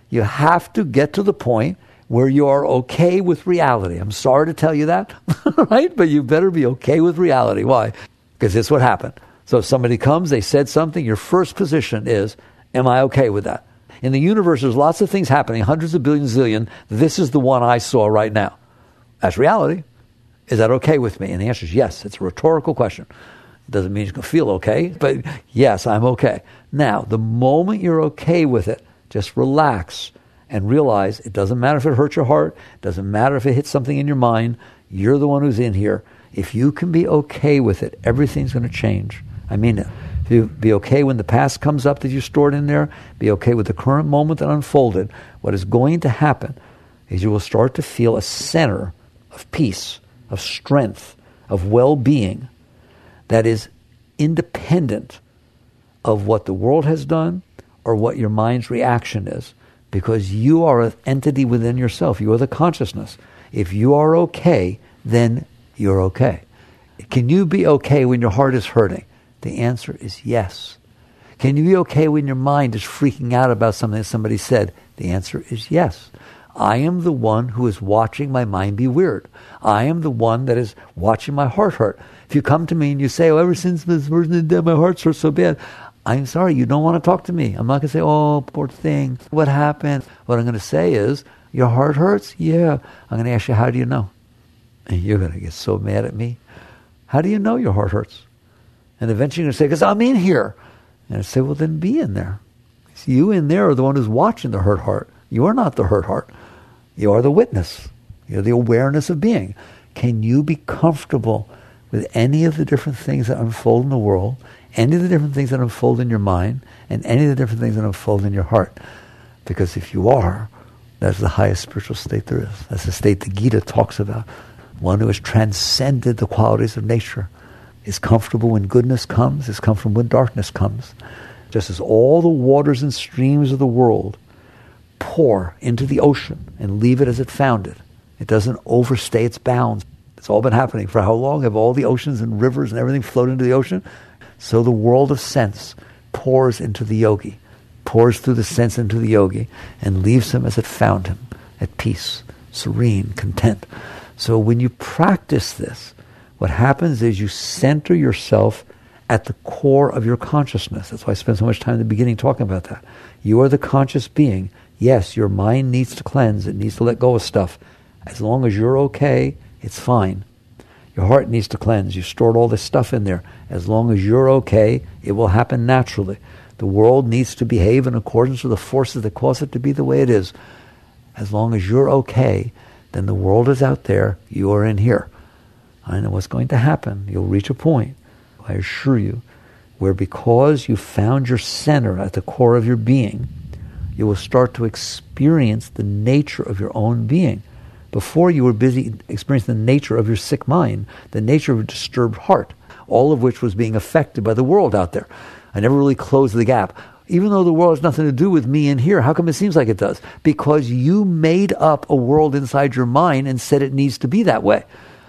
You have to get to the point where you are okay with reality. I'm sorry to tell you that, right? But you better be okay with reality. Why? Because it's what happened. So if somebody comes, they said something, your first position is, am I okay with that? In the universe, there's lots of things happening, hundreds of billions, zillion. This is the one I saw right now. That's reality. Is that okay with me? And the answer is yes. It's a rhetorical question. Doesn't mean you're going to feel okay, but yes, I'm okay. Now, the moment you're okay with it, just relax and realize it doesn't matter if it hurts your heart, it doesn't matter if it hits something in your mind, you're the one who's in here. If you can be okay with it, everything's going to change. I mean it. If you be okay when the past comes up that you stored in there, be okay with the current moment that unfolded, what is going to happen is you will start to feel a center of peace, of strength, of well-being that is independent of what the world has done or what your mind's reaction is, because you are an entity within yourself. You are the consciousness. If you are okay, then you're okay. Can you be okay when your heart is hurting? The answer is yes. Can you be okay when your mind is freaking out about something that somebody said? The answer is yes. I am the one who is watching my mind be weird. I am the one that is watching my heart hurt. If you come to me and you say, ever since this person is dead, my heart hurts so bad, I'm sorry, you don't want to talk to me. I'm not going to say, oh, poor thing, what happened? What I'm going to say is, your heart hurts? Yeah. I'm going to ask you, how do you know? And you're going to get so mad at me. How do you know your heart hurts? And eventually you're going to say, because I'm in here. And I say, well, then be in there. See, you in there are the one who's watching the hurt heart. You are not the hurt heart. You are the witness. You're the awareness of being. Can you be comfortable with any of the different things that unfold in the world, any of the different things that unfold in your mind, and any of the different things that unfold in your heart? Because if you are, that's the highest spiritual state there is. That's the state the Gita talks about. One who has transcended the qualities of nature, is comfortable when goodness comes, is comfortable when darkness comes. Just as all the waters and streams of the world pour into the ocean and leave it as it found it. It doesn't overstay its bounds. It's all been happening. For how long have all the oceans and rivers and everything flowed into the ocean? So the world of sense pours into the yogi, pours through the sense into the yogi, and leaves him as it found him, at peace, serene, content. So when you practice this, what happens is you center yourself at the core of your consciousness. That's why I spent so much time in the beginning talking about that. You are the conscious being. Yes, your mind needs to cleanse. It needs to let go of stuff. As long as you're okay, it's fine. Your heart needs to cleanse. You stored all this stuff in there. As long as you're okay, it will happen naturally. The world needs to behave in accordance with the forces that cause it to be the way it is. As long as you're okay, then the world is out there, you are in here. I know what's going to happen. You'll reach a point, I assure you, where because you found your center at the core of your being, you will start to experience the nature of your own being. Before, you were busy experiencing the nature of your sick mind, the nature of a disturbed heart, all of which was being affected by the world out there. I never really closed the gap. Even though the world has nothing to do with me in here, how come it seems like it does? Because you made up a world inside your mind and said it needs to be that way.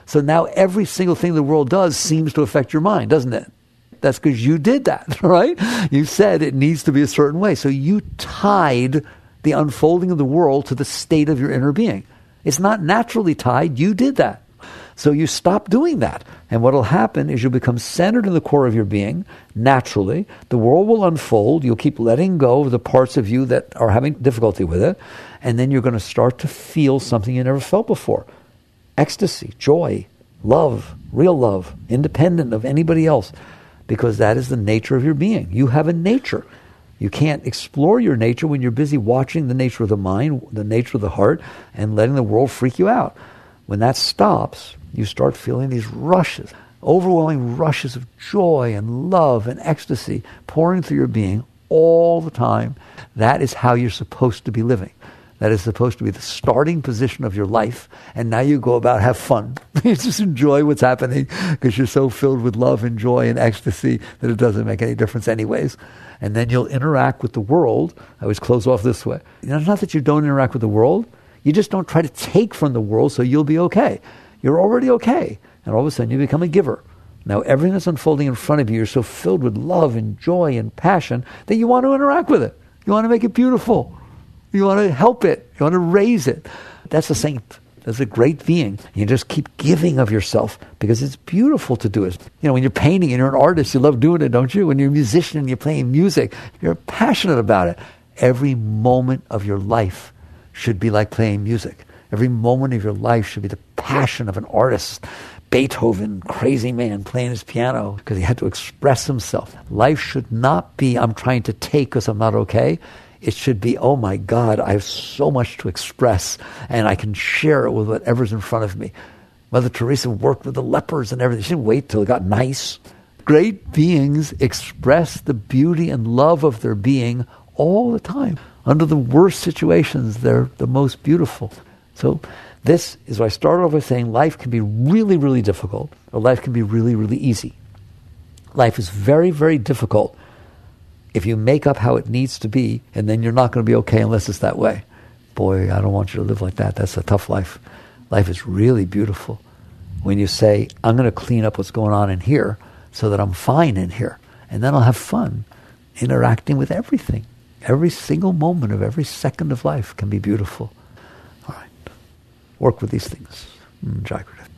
So now every single thing the world does seems to affect your mind, doesn't it? That's because you did that, right? You said it needs to be a certain way. So you tied the unfolding of the world to the state of your inner being. It's not naturally tied. You did that. So you stop doing that. And what will happen is you'll become centered in the core of your being naturally. The world will unfold. You'll keep letting go of the parts of you that are having difficulty with it. And then you're going to start to feel something you never felt before. Ecstasy, joy, love, real love, independent of anybody else. Because that is the nature of your being. You have a nature. You can't explore your nature when you're busy watching the nature of the mind, the nature of the heart, and letting the world freak you out. When that stops, you start feeling these rushes, overwhelming rushes of joy and love and ecstasy pouring through your being all the time. That is how you're supposed to be living. That is supposed to be the starting position of your life. And now you go about, have fun. You just enjoy what's happening because you're so filled with love and joy and ecstasy that it doesn't make any difference anyways. And then you'll interact with the world. I always close off this way. It's not that you don't interact with the world. You just don't try to take from the world so you'll be okay. You're already okay. And all of a sudden you become a giver. Now everything that's unfolding in front of you, you're so filled with love and joy and passion that you want to interact with it. You want to make it beautiful. You want to help it. You want to raise it. That's a saint. That's a great being. You just keep giving of yourself because it's beautiful to do it. You know, when you're painting and you're an artist, you love doing it, don't you? When you're a musician and you're playing music, you're passionate about it. Every moment of your life should be like playing music. Every moment of your life should be the passion of an artist Beethoven, crazy man playing his piano because he had to express himself. Life should not be, I'm trying to take because I'm not okay. It should be, oh my God, I have so much to express and I can share it with whatever's in front of me. Mother Teresa worked with the lepers and everything. She didn't wait till it got nice. Great beings express the beauty and love of their being all the time. Under the worst situations, they're the most beautiful. So this is why I started off with saying life can be really, really difficult, or life can be really, really easy. Life is very, very difficult if you make up how it needs to be, and then you're not going to be okay unless it's that way. Boy, I don't want you to live like that. That's a tough life. Life is really beautiful when you say, I'm going to clean up what's going on in here so that I'm fine in here. And then I'll have fun interacting with everything. Every single moment of every second of life can be beautiful. All right. Work with these things. Jagrata.